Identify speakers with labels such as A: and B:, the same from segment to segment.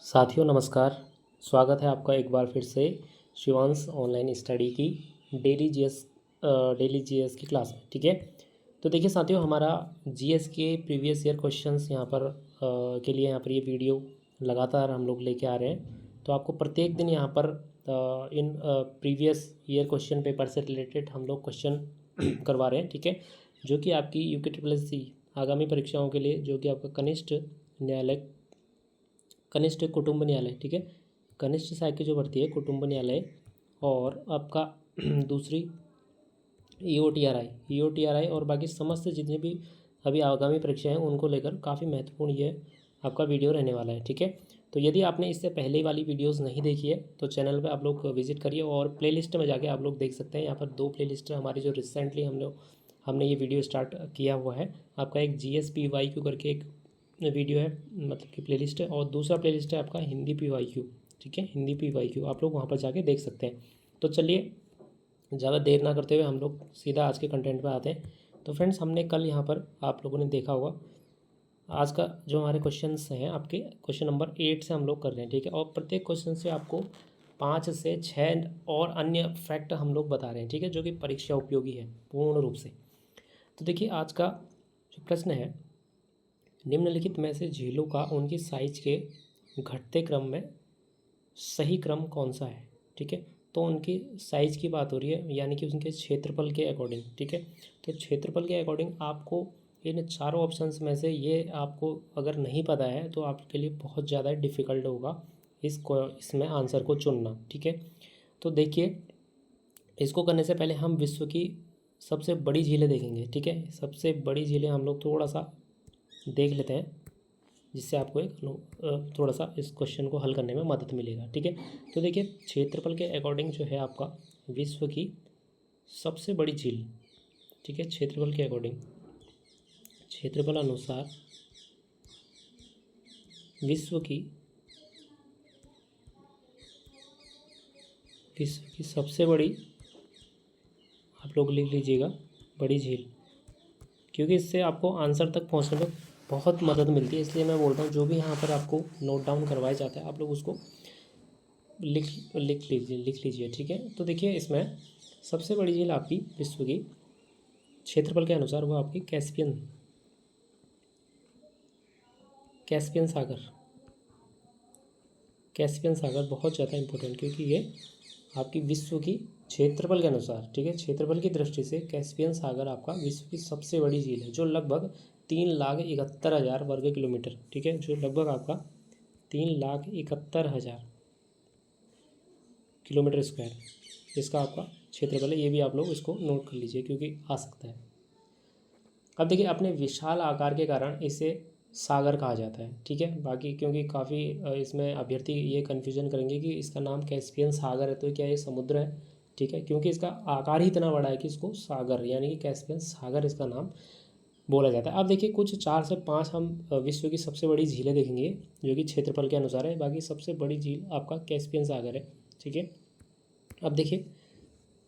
A: साथियों नमस्कार। स्वागत है आपका एक बार फिर से शिवांश ऑनलाइन स्टडी की डेली जीएस की क्लास में। ठीक है, तो देखिए साथियों, हमारा जीएस के प्रीवियस ईयर क्वेश्चंस यहाँ पर के लिए यहाँ पर ये वीडियो लगातार हम लोग लेके आ रहे हैं। तो आपको प्रत्येक दिन यहाँ पर in previous year question paper से रिलेटेड हम लोग क्वेश्चन करवा रहे हैं। ठीक है, जो कि आपकी यूके आगामी परीक्षाओं के लिए, जो कि आपका कनिष्ठ कुटुंब न्यायालय, ठीक है, कनिष्ठ सहायक की जो भर्ती है कुटुंब न्यायालय, और आपका दूसरी ईओटीआरआई और बाकी समस्त जितने भी अभी आगामी परीक्षाएं हैं उनको लेकर काफ़ी महत्वपूर्ण ये आपका वीडियो रहने वाला है। ठीक है, तो यदि आपने इससे पहले वाली वीडियोस नहीं देखी है तो चैनल पे आप लोग विजिट करिए और प्लेलिस्ट में जाके आप लोग देख सकते हैं। यहाँ पर दो प्लेलिस्ट हमारी जो रिसेंटली हमने ये वीडियो स्टार्ट किया हुआ है। आपका एक GSPYQ करके एक वीडियो है, मतलब कि प्लेलिस्ट है, और दूसरा प्लेलिस्ट है आपका हिंदी PYQ। ठीक है, हिंदी PYQ आप लोग वहाँ पर जाके देख सकते हैं। तो चलिए ज़्यादा देर ना करते हुए हम लोग सीधा आज के कंटेंट पे आते हैं। तो फ्रेंड्स, हमने कल यहाँ पर आप लोगों ने देखा होगा, आज का जो हमारे क्वेश्चंस हैं आपके क्वेश्चन नंबर 8 से हम लोग कर रहे हैं। ठीक है, और प्रत्येक क्वेश्चन से आपको 5 से 6 और अन्य फैक्ट हम लोग बता रहे हैं। ठीक है, जो कि परीक्षा उपयोगी है पूर्ण रूप से। तो देखिए आज का जो प्रश्न है, निम्नलिखित में से झीलों का उनकी साइज के घटते क्रम में सही क्रम कौन सा है। ठीक है, तो उनकी साइज़ की बात हो रही है, यानी कि उनके क्षेत्रफल के अकॉर्डिंग। ठीक है, तो क्षेत्रफल के अकॉर्डिंग आपको इन चारों ऑप्शंस में से ये आपको अगर नहीं पता है तो आपके लिए बहुत ज़्यादा डिफ़िकल्ट होगा इसमें आंसर को चुनना। ठीक है, तो देखिए इसको करने से पहले हम विश्व की सबसे बड़ी झीलें देखेंगे। ठीक है, सबसे बड़ी झीलें हम लोग थोड़ा सा देख लेते हैं, जिससे आपको एक थोड़ा सा इस क्वेश्चन को हल करने में मदद मिलेगा। ठीक है, तो देखिए क्षेत्रफल के अकॉर्डिंग जो है आपका विश्व की सबसे बड़ी झील, ठीक है, क्षेत्रफल के अकॉर्डिंग, क्षेत्रफल अनुसार विश्व की सबसे बड़ी, आप लोग लिख लीजिएगा, बड़ी झील, क्योंकि इससे आपको आंसर तक पहुंचने में बहुत मदद मिलती है। इसलिए मैं बोलता हूँ जो भी यहाँ पर आपको नोट डाउन करवाया जाता है आप लोग उसको लिख लीजिए। ठीक है, तो देखिए इसमें सबसे बड़ी झील आपकी विश्व की क्षेत्रफल के अनुसार वो आपकी कैस्पियन सागर बहुत ज़्यादा इम्पोर्टेंट, क्योंकि ये आपकी विश्व की क्षेत्रफल के अनुसार, ठीक है, क्षेत्रफल की दृष्टि से कैस्पियन सागर आपका विश्व की सबसे बड़ी झील है, जो लगभग 3,71,000 वर्ग किलोमीटर, ठीक है, जो लगभग आपका 3,71,000 किलोमीटर स्क्वायर इसका आपका क्षेत्रफल है। ये भी आप लोग इसको नोट कर लीजिए क्योंकि आ सकता है। अब देखिए अपने विशाल आकार के कारण इसे सागर कहा जाता है। ठीक है, बाकी क्योंकि काफ़ी इसमें अभ्यर्थी ये कन्फ्यूजन करेंगे कि इसका नाम कैस्पियन सागर है तो क्या ये समुद्र है। ठीक है, क्योंकि इसका आकार ही इतना बड़ा है कि इसको सागर यानी कि कैस्पियन सागर इसका नाम बोला जाता है। अब देखिए कुछ 4 से 5 हम विश्व की सबसे बड़ी झीलें देखेंगे जो कि क्षेत्रफल के अनुसार है। बाकी सबसे बड़ी झील आपका कैस्पियन सागर है। ठीक है, अब देखिए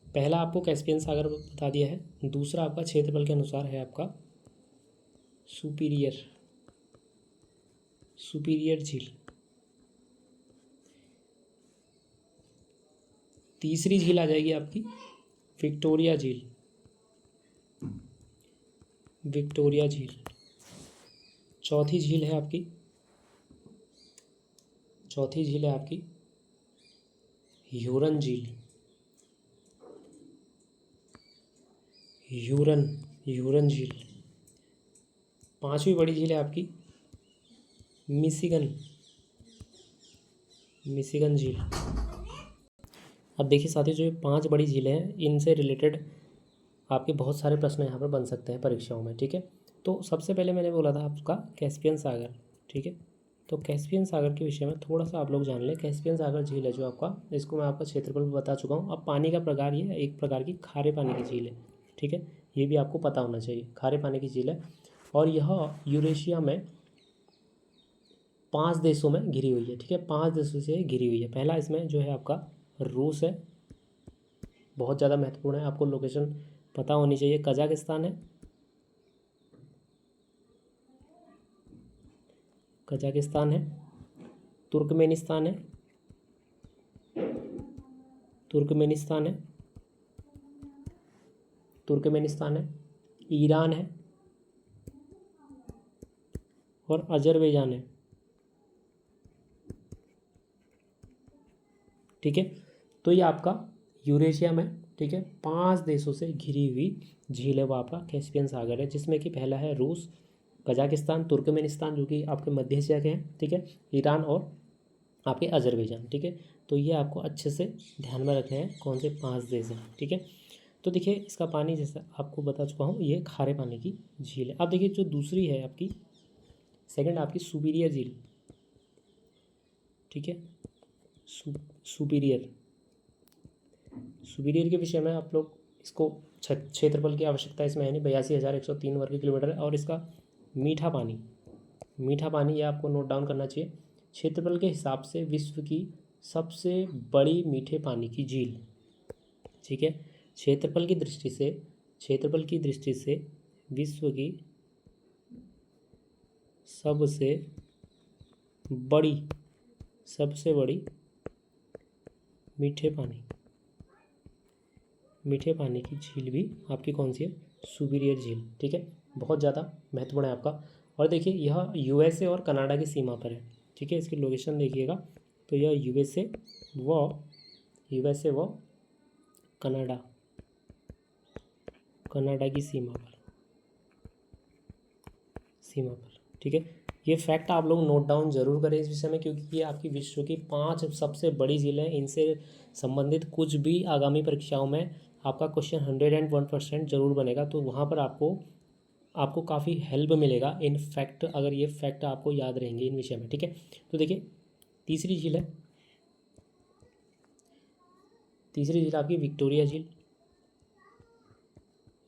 A: पहला आपको कैस्पियन सागर बता दिया है, दूसरा आपका क्षेत्रफल के अनुसार है आपका सुपीरियर झील, तीसरी झील आ जाएगी आपकी विक्टोरिया झील, चौथी झील है आपकी ह्यूरन झील, पांचवी बड़ी झील है आपकी मिशिगन झील। अब देखिए साथियों, जो ये 5 बड़ी झीलें हैं इनसे रिलेटेड आपके बहुत सारे प्रश्न यहाँ पर बन सकते हैं परीक्षाओं में। ठीक है, तो सबसे पहले मैंने बोला था आपका कैस्पियन सागर। ठीक है, तो कैस्पियन सागर के विषय में थोड़ा सा आप लोग जान लें। कैस्पियन सागर झील है जो आपका, इसको मैं आपका क्षेत्रफल बता चुका हूँ। अब पानी का प्रकार ये एक प्रकार की खारे पानी की झील है। ठीक है, ये भी आपको पता होना चाहिए, खारे पानी की झील है, और यह यूरेशिया में 5 देशों में घिरी हुई है। ठीक है, 5 देशों से घिरी हुई है। पहला इसमें जो है आपका रूस है, बहुत ज़्यादा महत्वपूर्ण है, आपको लोकेशन पता होनी चाहिए। कजाकिस्तान है, तुर्कमेनिस्तान है, तुर्कमेनिस्तान है, तुर्कमेनिस्तान है, ईरान है और अजरबैजान है। ठीक है, तो ये आपका यूरेशिया में, ठीक है, 5 देशों से घिरी हुई झील है वो आपका कैस्पियन सागर है, जिसमें कि पहला है रूस, कजाकिस्तान, तुर्कमेनिस्तान जो कि आपके मध्य एशिया के हैं, ठीक है, ईरान और आपके अजरबैजान। ठीक है, तो ये आपको अच्छे से ध्यान में रखने हैं कौन से 5 देश हैं। ठीक है, तो देखिए इसका पानी जैसा आपको बता चुका हूँ, ये खारे पानी की झील है। अब देखिए जो दूसरी है आपकी, सेकंड आपकी सुपीरियर झील। ठीक है, सुपीरियर, सुपीरियर के विषय में आप लोग इसको क्षेत्रफल की आवश्यकता इसमें है नहीं, 82,103 वर्ग किलोमीटर है। और इसका मीठा पानी, मीठा पानी ये आपको नोट डाउन करना चाहिए। क्षेत्रफल के हिसाब से विश्व की सबसे बड़ी मीठे पानी की झील। ठीक है, क्षेत्रफल की दृष्टि से, क्षेत्रफल की दृष्टि से विश्व की सबसे बड़ी, सबसे बड़ी मीठे पानी, मीठे पानी की झील भी आपकी कौन सी है, सुपीरियर झील। ठीक है, बहुत ज़्यादा महत्वपूर्ण है आपका। और देखिए यह यूएसए और कनाडा की सीमा पर है। ठीक है, इसकी लोकेशन देखिएगा, तो यह यूएसए व कनाडा, कनाडा की सीमा पर, सीमा पर। ठीक है, ये फैक्ट आप लोग नोट डाउन जरूर करें इस विषय में, क्योंकि ये आपकी विश्व की 5 सबसे बड़ी झीलें हैं। इनसे संबंधित कुछ भी आगामी परीक्षाओं में आपका क्वेश्चन 101% जरूर बनेगा, तो वहाँ पर आपको काफ़ी हेल्प मिलेगा इन फैक्ट, अगर ये फैक्ट आपको याद रहेंगे इन विषय में। ठीक है, तो देखिए तीसरी झील है, तीसरी झील आपकी विक्टोरिया झील,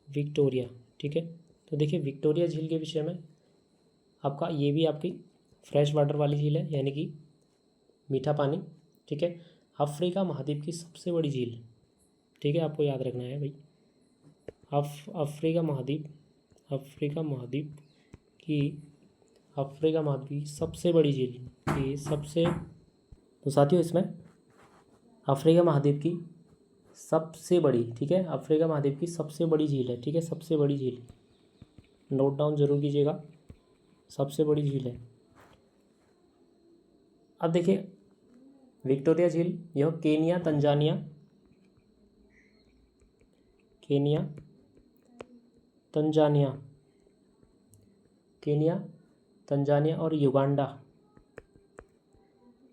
A: विक्टोरिया। ठीक है, तो देखिए विक्टोरिया झील के विषय में आपका, ये भी आपकी फ्रेश वाटर वाली झील है, यानी कि मीठा पानी। ठीक है, अफ्रीका महाद्वीप की सबसे बड़ी झील। ठीक है, आपको याद रखना है भाई, अफ्रीका महाद्वीप, अफ्रीका महाद्वीप की, अफ्रीका महाद्वीप की सबसे बड़ी झील की सबसे, तो साथियों इसमें अफ्रीका महाद्वीप की सबसे बड़ी, ठीक है, अफ्रीका महाद्वीप की सबसे बड़ी झील है। ठीक है, सबसे बड़ी झील नोट डाउन जरूर कीजिएगा, सबसे बड़ी झील है। अब देखिए विक्टोरिया झील, यह Kenya, Tanzania, Kenya, Tanzania, Kenya, Tanzania और युगांडा,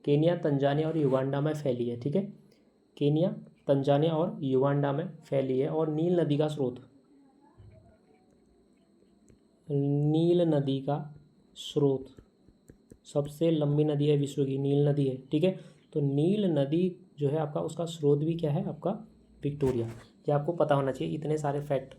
A: केनिया, तंजानिया और युगांडा में फैली है। ठीक है, केनिया, तंजानिया और युगांडा में फैली है। और नील नदी का स्रोत, नील नदी का स्रोत, सबसे लंबी नदी है विश्व की, नील नदी है। ठीक है, तो नील नदी जो है आपका, उसका स्रोत भी क्या है आपका, विक्टोरिया। ये आपको पता होना चाहिए इतने सारे फैक्ट।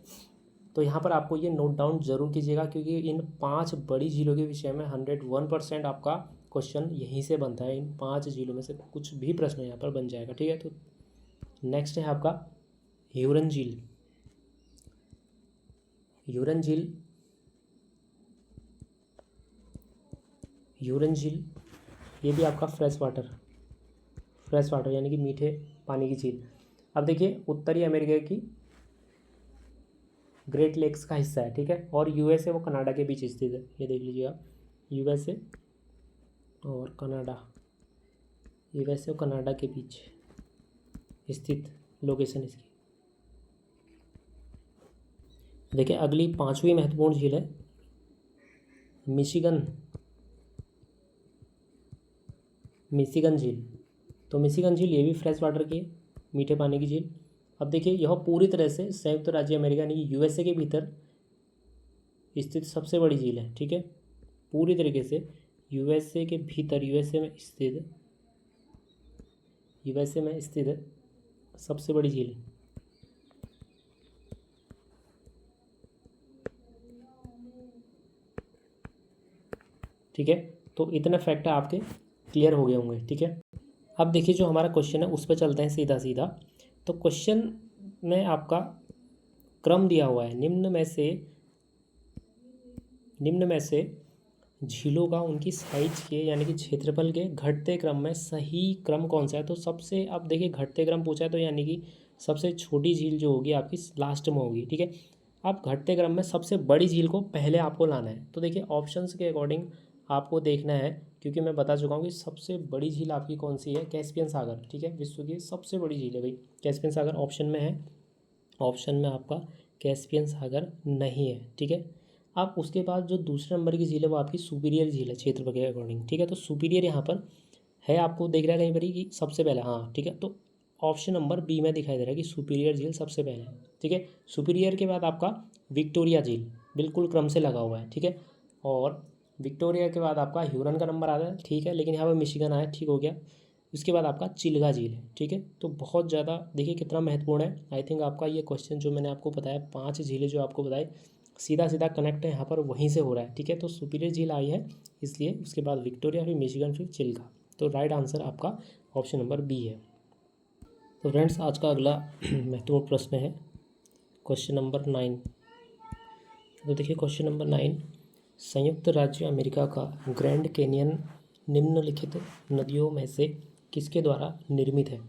A: तो यहाँ पर आपको ये नोट डाउन जरूर कीजिएगा, क्योंकि इन 5 बड़ी झीलों के विषय में 101% आपका क्वेश्चन यहीं से बनता है। इन 5 झीलों में से कुछ भी प्रश्न यहाँ पर बन जाएगा। ठीक है, तो नेक्स्ट है आपका ह्यूरन झील, ह्यूरन झील, ह्यूरन झील ये भी आपका फ्रेश वाटर, फ्रेश वाटर यानी कि मीठे पानी की झील। अब देखिए उत्तरी अमेरिका की ग्रेट लेक्स का हिस्सा है। ठीक है, और यूएसए वो कनाडा के बीच स्थित है, ये देख लीजिए आप, यूएसए और कनाडा, यूएसए और कनाडा के बीच स्थित लोकेशन इसकी। देखिए अगली 5वीं महत्वपूर्ण झील है मिशिगन, मिशिगन झील। तो मिशिगन झील ये भी फ्रेश वाटर की है, मीठे पानी की झील। अब देखिए यह पूरी तरह से संयुक्त राज्य अमेरिका यानी कि यूएसए के भीतर स्थित सबसे बड़ी झील है। ठीक है, पूरी तरीके से यूएसए के भीतर, यूएसए में स्थित, यूएसए में स्थित सबसे बड़ी झील। ठीक है, तो इतने फैक्ट आपके क्लियर हो गए होंगे। ठीक है, अब देखिए जो हमारा क्वेश्चन है उस पर चलते हैं सीधा सीधा। तो क्वेश्चन में आपका क्रम दिया हुआ है, निम्न में से झीलों का उनकी साइज के यानी कि क्षेत्रफल के घटते क्रम में सही क्रम कौन सा है। तो सबसे, अब देखिए घटते क्रम पूछा है तो यानी कि सबसे छोटी झील जो होगी आपकी लास्ट में होगी, ठीक है। अब घटते क्रम में सबसे बड़ी झील को पहले आपको लाना है। तो देखिए ऑप्शंस के अकॉर्डिंग आपको देखना है, क्योंकि मैं बता चुका हूँ कि सबसे बड़ी झील आपकी कौन सी है, कैस्पियन सागर, ठीक है। विश्व की सबसे बड़ी झील है भाई कैस्पियन सागर, ऑप्शन में है। ऑप्शन में आपका कैस्पियन सागर नहीं है, ठीक है। अब उसके बाद जो दूसरे नंबर की झील है वो आपकी सुपीरियर झील है क्षेत्र के अकॉर्डिंग, ठीक है। तो सुपीरियर यहाँ पर है, आपको देख रहा है कहीं पर ही कि सबसे पहले, हाँ ठीक है। तो ऑप्शन नंबर बी में दिखाई दे रहा है कि सुपीरियर झील सबसे पहले है, ठीक है। सुपीरियर के बाद आपका विक्टोरिया झील बिल्कुल क्रम से लगा हुआ है, ठीक है। और विक्टोरिया के बाद आपका ह्यूरन का नंबर आता है, ठीक है, लेकिन यहाँ पर मिशिगन आया, ठीक हो गया। उसके बाद आपका चिल्का झील है, ठीक है। तो बहुत ज़्यादा देखिए कितना महत्वपूर्ण है। आई थिंक आपका ये क्वेश्चन जो मैंने आपको बताया 5 झीलें जो आपको बताई, सीधा सीधा कनेक्ट है यहाँ पर, वहीं से हो रहा है, ठीक है। तो सुपीरियर झील आई है इसलिए, उसके बाद विक्टोरिया, फिर मिशिगन, फिर चिल्का। तो राइट आंसर आपका ऑप्शन नंबर बी है। तो फ्रेंड्स आज का अगला महत्वपूर्ण प्रश्न है क्वेश्चन नंबर 9। तो देखिए क्वेश्चन नंबर 9, संयुक्त राज्य अमेरिका का ग्रैंड कैनियन निम्नलिखित नदियों में से किसके द्वारा निर्मित है।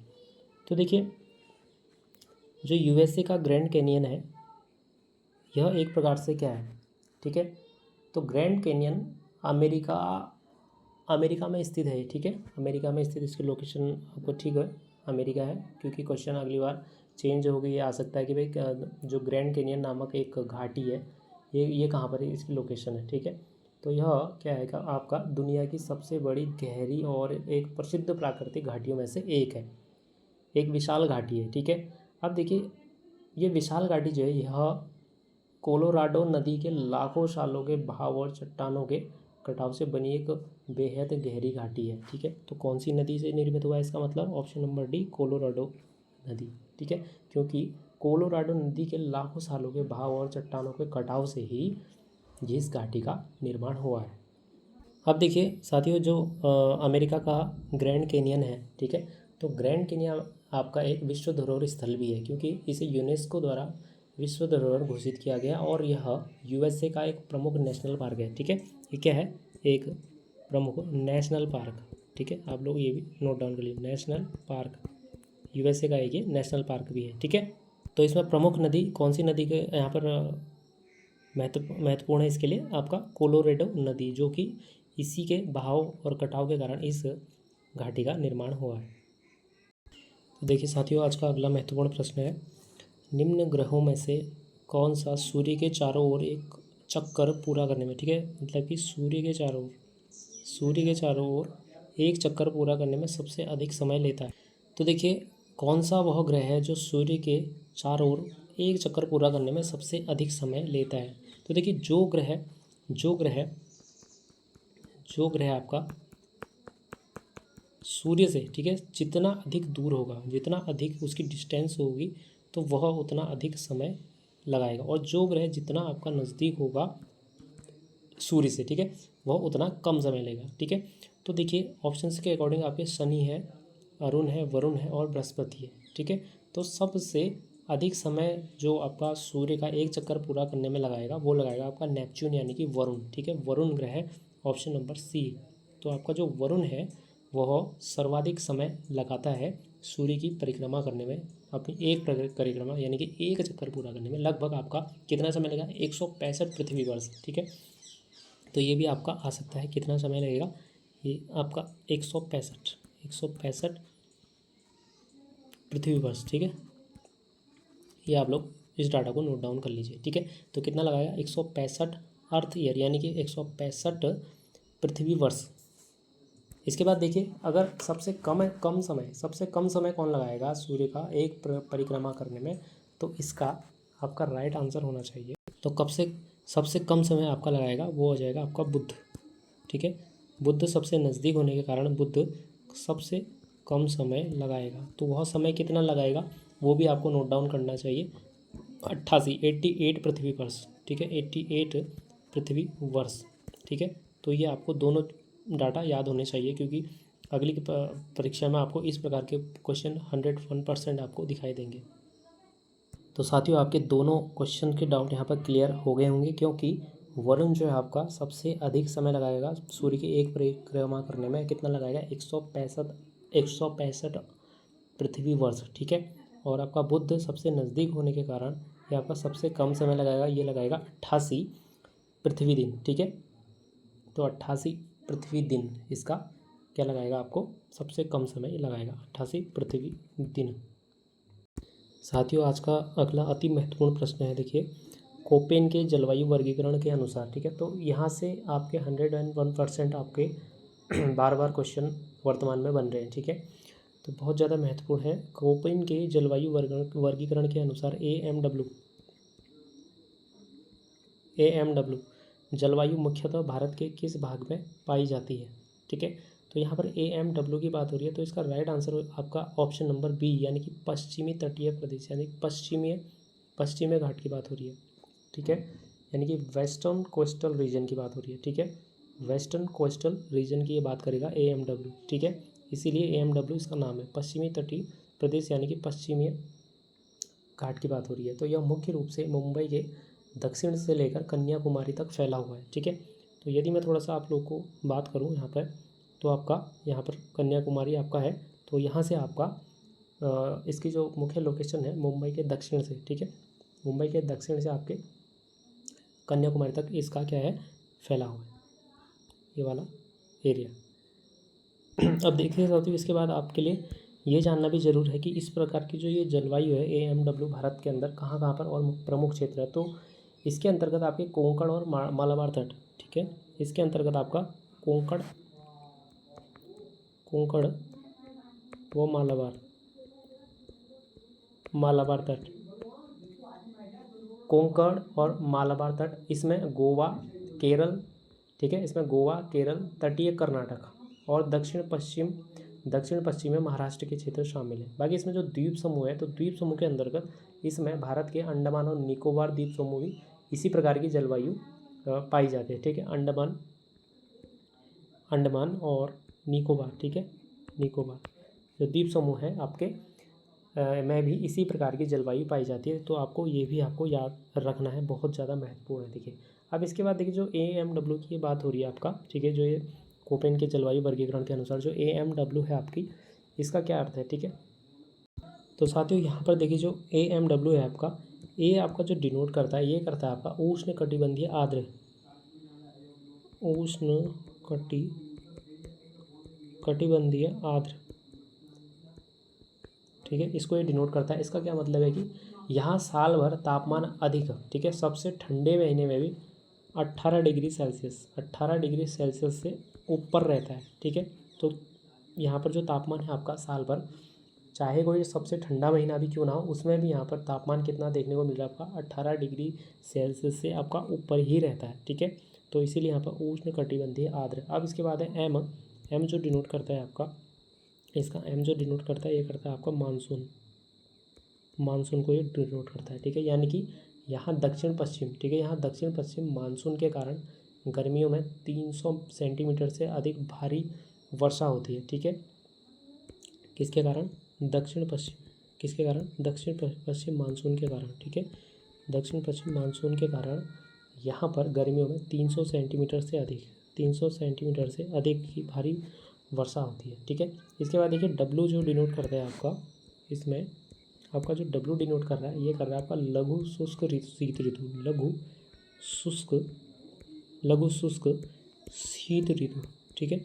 A: तो देखिए जो यूएसए का ग्रैंड कैनियन है यह एक प्रकार से क्या है, ठीक है। तो ग्रैंड कैनियन अमेरिका अमेरिका में स्थित है, ठीक है। अमेरिका में स्थित, इसकी लोकेशन आपको ठीक है अमेरिका है, क्योंकि क्वेश्चन अगली बार चेंज हो गई, आ सकता है कि भाई जो ग्रैंड कैनियन नामक एक घाटी है ये कहाँ पर है, इसकी लोकेशन है, ठीक है। तो यह क्या है का आपका दुनिया की सबसे बड़ी गहरी और एक प्रसिद्ध प्राकृतिक घाटियों में से एक है, एक विशाल घाटी है, ठीक है। अब देखिए ये विशाल घाटी जो है यह कोलोराडो नदी के लाखों सालों के बहाव और चट्टानों के कटाव से बनी एक बेहद गहरी घाटी है, ठीक है। तो कौन सी नदी से निर्मित हुआ है, इसका मतलब ऑप्शन नंबर डी कोलोराडो नदी, ठीक है। क्योंकि कोलोराडो नदी के लाखों सालों के बहाव और चट्टानों के कटाव से ही इस घाटी का निर्माण हुआ है। अब देखिए साथियों जो अमेरिका का ग्रैंड कैनियन है, ठीक है। तो ग्रैंड कैनियन आपका एक विश्व धरोहर स्थल भी है, क्योंकि इसे यूनेस्को द्वारा विश्व धरोहर घोषित किया गया और यह यूएसए का एक प्रमुख नेशनल पार्क है, ठीक है। ये क्या है, एक प्रमुख नेशनल पार्क, ठीक है। आप लोग ये भी नोट डाउन कर लीजिए, नेशनल पार्क यूएसए का एक ये नेशनल पार्क भी है, ठीक है। तो इसमें प्रमुख नदी कौन सी नदी के यहाँ पर महत्वपूर्ण है इसके लिए आपका कोलोरेडो नदी, जो कि इसी के बहाव और कटाव के कारण इस घाटी का निर्माण हुआ है। तो देखिए साथियों आज का अगला महत्वपूर्ण प्रश्न है, निम्न ग्रहों में से कौन सा सूर्य के चारों ओर एक चक्कर पूरा करने में, ठीक है, मतलब कि सूर्य के चारों ओर एक चक्कर पूरा करने में सबसे अधिक समय लेता है। तो देखिए कौन सा वह ग्रह है जो सूर्य के चारों ओर एक चक्कर पूरा करने में सबसे अधिक समय लेता है। तो देखिए जो ग्रह आपका सूर्य से, ठीक है, जितना अधिक दूर होगा, जितना अधिक उसकी डिस्टेंस होगी तो वह उतना अधिक समय लगाएगा, और जो ग्रह जितना आपका नज़दीक होगा सूर्य से, ठीक है, वह उतना कम समय लेगा, ठीक है। तो देखिए ऑप्शंस के अकॉर्डिंग आपके शनि है, अरुण है, वरुण है और बृहस्पति है, ठीक है। तो सबसे अधिक समय जो आपका सूर्य का एक चक्कर पूरा करने में लगाएगा वो लगाएगा आपका नेपच्यून यानी कि वरुण, ठीक है। वरुण ग्रह ऑप्शन नंबर सी। तो आपका जो वरुण है वह सर्वाधिक समय लगाता है सूर्य की परिक्रमा करने में, अपनी एक परिक्रमा यानी कि एक चक्कर पूरा करने में लगभग आपका कितना समय लगेगा, 165 पृथ्वी वर्ष, ठीक है। तो ये भी आपका आ सकता है, कितना समय लगेगा, ये आपका 165 पृथ्वी वर्ष, ठीक है। ये आप लोग इस डाटा को नोट डाउन कर लीजिए, ठीक है। तो कितना लगाएगा, 165 अर्थ ईयर यानी कि 165 पृथ्वी वर्ष। इसके बाद देखिए अगर सबसे कम समय कौन लगाएगा सूर्य का एक परिक्रमा करने में, तो इसका आपका राइट आंसर होना चाहिए। तो सबसे कम समय आपका लगाएगा वो हो जाएगा आपका बुध, ठीक है। बुध सबसे नज़दीक होने के कारण बुध सबसे कम समय लगाएगा। तो वह समय कितना लगाएगा वो भी आपको नोट डाउन करना चाहिए, 88 पृथ्वी वर्ष, ठीक है, 88 पृथ्वी वर्ष, ठीक है। तो ये आपको दोनों डाटा याद होने चाहिए, क्योंकि अगली परीक्षा में आपको इस प्रकार के क्वेश्चन 101% आपको दिखाई देंगे। तो साथियों आपके दोनों क्वेश्चन के डाउट यहाँ पर क्लियर हो गए होंगे, क्योंकि वरुण जो है आपका सबसे अधिक समय लगाएगा सूर्य की एक परिक्रमा करने में। कितना लगाएगा? 165 पृथ्वी वर्ष, ठीक है। और आपका बुध सबसे नज़दीक होने के कारण ये आपका सबसे कम समय लगाएगा, ये लगाएगा 88 पृथ्वी दिन, ठीक है। तो 88 पृथ्वी दिन इसका क्या लगाएगा? आपको सबसे कम समय लगाएगा 88 पृथ्वी दिन। साथियों, आज का अगला अति महत्वपूर्ण प्रश्न है, देखिए कोपेन के जलवायु वर्गीकरण के अनुसार, ठीक है। तो यहाँ से आपके 101% आपके बार बार क्वेश्चन वर्तमान में बन रहे हैं, ठीक है। तो बहुत ज़्यादा महत्वपूर्ण है। कोपेन के जलवायु वर्गीकरण के अनुसार AMW जलवायु मुख्यतः भारत के किस भाग में पाई जाती है, ठीक है। तो यहाँ पर AMW की बात हो रही है, तो इसका राइट आंसर आपका ऑप्शन नंबर बी, यानी कि पश्चिमी तटीय प्रदेश, यानी पश्चिमी घाट की बात हो रही है, ठीक है। यानी कि वेस्टर्न कोस्टल रीजन की बात हो रही है, ठीक है। वेस्टर्न कोस्टल रीजन की ये बात करेगा AMW, ठीक है। इसीलिए AMW इसका नाम है, पश्चिमी तटीय प्रदेश, यानी कि पश्चिमी घाट की बात हो रही है। तो यह मुख्य रूप से मुंबई के दक्षिण से लेकर कन्याकुमारी तक फैला हुआ है, ठीक है। तो यदि मैं थोड़ा सा आप लोग को बात करूं यहाँ पर, तो आपका यहाँ पर कन्याकुमारी आपका है, तो यहाँ से आपका इसकी जो मुख्य लोकेशन है मुंबई के दक्षिण से, ठीक है। मुंबई के दक्षिण से आपके कन्याकुमारी तक इसका क्या है? फैला हुआ है ये वाला एरिया। अब देखिए साथियों, इसके बाद आपके लिए ये जानना भी ज़रूर है कि इस प्रकार की जो ये जलवायु है AMW भारत के अंदर कहाँ कहाँ पर और प्रमुख क्षेत्र है। तो इसके अंतर्गत आपके कोंकण और मालाबार तट, ठीक है। इसके अंतर्गत आपका कोंकण व मालाबार तट, कोंकण और मालाबार तट, इसमें गोवा, केरल, ठीक है। इसमें गोवा, केरल, तटीय कर्नाटक और दक्षिण पश्चिम में महाराष्ट्र के क्षेत्र शामिल है। बाकी इसमें जो द्वीप समूह है, तो द्वीप समूह के अंतर्गत इसमें भारत के अंडमान और निकोबार द्वीप समूह भी इसी प्रकार की जलवायु पाई जाती है, ठीक है। अंडमान और निकोबार, ठीक है, निकोबार जो द्वीप समूह है आपके में भी इसी प्रकार की जलवायु पाई जाती है। तो आपको ये भी आपको याद रखना है, बहुत ज़्यादा महत्वपूर्ण है। देखिए अब इसके बाद देखिए जो AMW की बात हो रही है आपका, ठीक है, जो ये कोपेन के जलवायु वर्गीकरण के अनुसार जो AMW है आपकी, इसका क्या अर्थ है, ठीक है। तो साथियों यहाँ पर देखिए जो AMW है आपका, ये आपका जो डिनोट करता है, ये करता है आपका उष्ण कटिबंधीय आर्द्र, उष्ण कटिबंधीय आर्द्र, ठीक है। इसको ये डिनोट करता है। इसका क्या मतलब है कि यहाँ साल भर तापमान अधिक, ठीक है, सबसे ठंडे महीने में भी 18 डिग्री सेल्सियस से ऊपर रहता है, ठीक है। तो यहाँ पर जो तापमान है आपका साल भर, चाहे कोई सबसे ठंडा महीना भी क्यों ना हो, उसमें भी यहाँ पर तापमान कितना देखने को मिल रहा है आपका 18 डिग्री सेल्सियस से आपका ऊपर ही रहता है, ठीक है। तो इसीलिए यहाँ पर उष्ण कटिबंधीय आर्द्र। अब इसके बाद है एम जो डिनोट करता है आपका, इसका एम जो डिनोट करता है, ये करता है आपका मानसून को ये डिनोट करता है, ठीक है। यानी कि यहाँ दक्षिण पश्चिम, ठीक है, यहाँ दक्षिण पश्चिम मानसून के कारण गर्मियों में 300 सेंटीमीटर से अधिक भारी वर्षा होती है, ठीक है। किसके कारण? दक्षिण पश्चिम मानसून के कारण, ठीक है। दक्षिण पश्चिम मानसून के कारण यहाँ पर गर्मियों में 300 सेंटीमीटर से अधिक की भारी वर्षा होती है, ठीक है। इसके बाद देखिए W जो डिनोट करता है आपका, इसमें आपका जो W डिनोट कर रहा है, ये कर रहा है आपका लघु शुष्क शीत ऋतु, लघु शुष्क शीत ऋतु, ठीक है।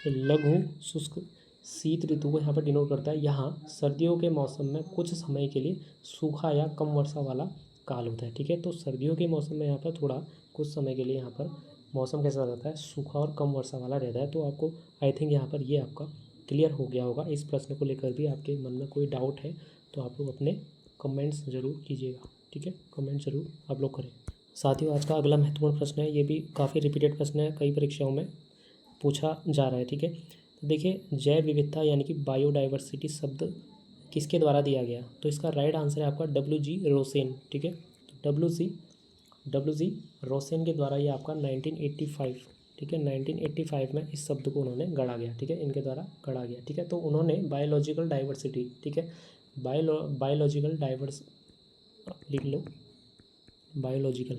A: लघु शुष्क शीत ऋतु को यहाँ पर डिनोट करता है। यहाँ सर्दियों के मौसम में कुछ समय के लिए सूखा या कम वर्षा वाला काल होता है, ठीक है। तो सर्दियों के मौसम में यहाँ पर थोड़ा कुछ समय के लिए यहाँ पर मौसम कैसा रहता है? सूखा और कम वर्षा वाला रहता है। तो आपको आई थिंक यहाँ पर ये आपका क्लियर हो गया होगा। इस प्रश्न को लेकर भी आपके मन में कोई डाउट है तो आप लोग अपने कमेंट्स ज़रूर कीजिएगा, ठीक है, कमेंट ज़रूर आप लोग करें। साथियों आज का अगला महत्वपूर्ण प्रश्न है, ये भी काफ़ी रिपीटेड प्रश्न है, कई परीक्षाओं में पूछा जा रहा है, ठीक है। तो देखिए जैव विविधता यानी कि बायोडाइवर्सिटी शब्द किसके द्वारा दिया गया? तो इसका राइट आंसर है आपका WG रोसेन, ठीक है। तो WG रोसेन के द्वारा ये आपका 1985, ठीक है, 1985 में इस शब्द को उन्होंने गढ़ा गया, ठीक है, इनके द्वारा गढ़ा गया, ठीक है। तो उन्होंने बायोलॉजिकल डाइवर्सिटी, ठीक है, बायोलॉजिकल डाइवर्स लिख लो, बायोलॉजिकल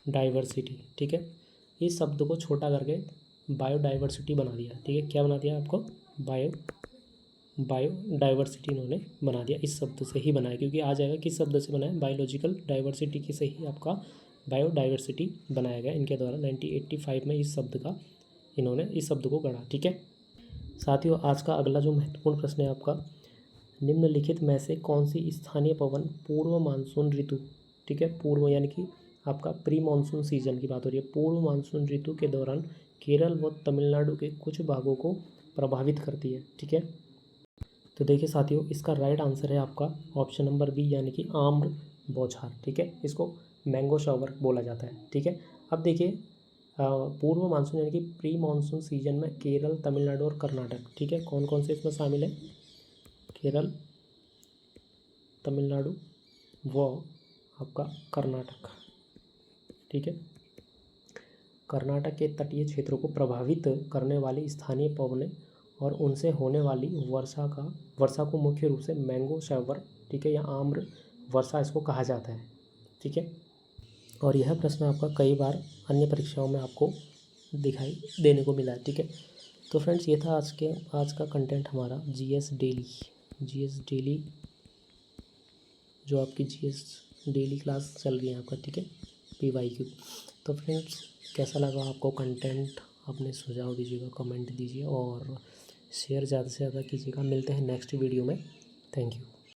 A: डाइवर्सिटी, ठीक है। इस शब्द को छोटा करके बायोडाइवर्सिटी बना दिया, ठीक है। क्या बना दिया आपको? बायोडाइवर्सिटी इन्होंने बना दिया, इस शब्द से ही बनाया, क्योंकि आ जाएगा किस शब्द से बनाया? बायोलॉजिकल डाइवर्सिटी की से ही आपका बायोडाइवर्सिटी बनाया गया इनके द्वारा 1985 में। इन्होंने इस शब्द को गढ़ा, ठीक है। साथियों, आज का अगला जो महत्वपूर्ण प्रश्न है आपका, निम्नलिखित में से कौन सी स्थानीय पवन पूर्व मानसून ऋतु, ठीक है, पूर्व यानी कि आपका प्री मानसून सीजन की बात हो रही है, पूर्व मानसून ऋतु के दौरान केरल व तमिलनाडु के कुछ भागों को प्रभावित करती है, ठीक है। तो देखिए साथियों, इसका राइट आंसर है आपका ऑप्शन नंबर बी, यानी कि आम्र बौछार, ठीक है। इसको मैंगो शावर बोला जाता है, ठीक है। अब देखिए, पूर्व मानसून यानी कि प्री मानसून सीजन में केरल, तमिलनाडु और कर्नाटक, ठीक है, कौन कौन से इसमें शामिल है? केरल, तमिलनाडु व आपका कर्नाटक, ठीक है। कर्नाटक के तटीय क्षेत्रों को प्रभावित करने वाली स्थानीय पवनें और उनसे होने वाली वर्षा को मुख्य रूप से मैंगो शावर, ठीक है, या आम्र वर्षा इसको कहा जाता है, ठीक है। और यह प्रश्न आपका कई बार अन्य परीक्षाओं में आपको दिखाई देने को मिला है, ठीक है। तो फ्रेंड्स, ये था आज का कंटेंट हमारा जीएस डेली जो आपकी जीएस डेली क्लास चल रही है आपका, ठीक है, PYQ। तो फ्रेंड्स, कैसा लगा आपको कंटेंट? अपने सुझाव दीजिएगा, कमेंट दीजिए और शेयर ज़्यादा से ज़्यादा कीजिएगा। मिलते हैं नेक्स्ट वीडियो में। Thank you.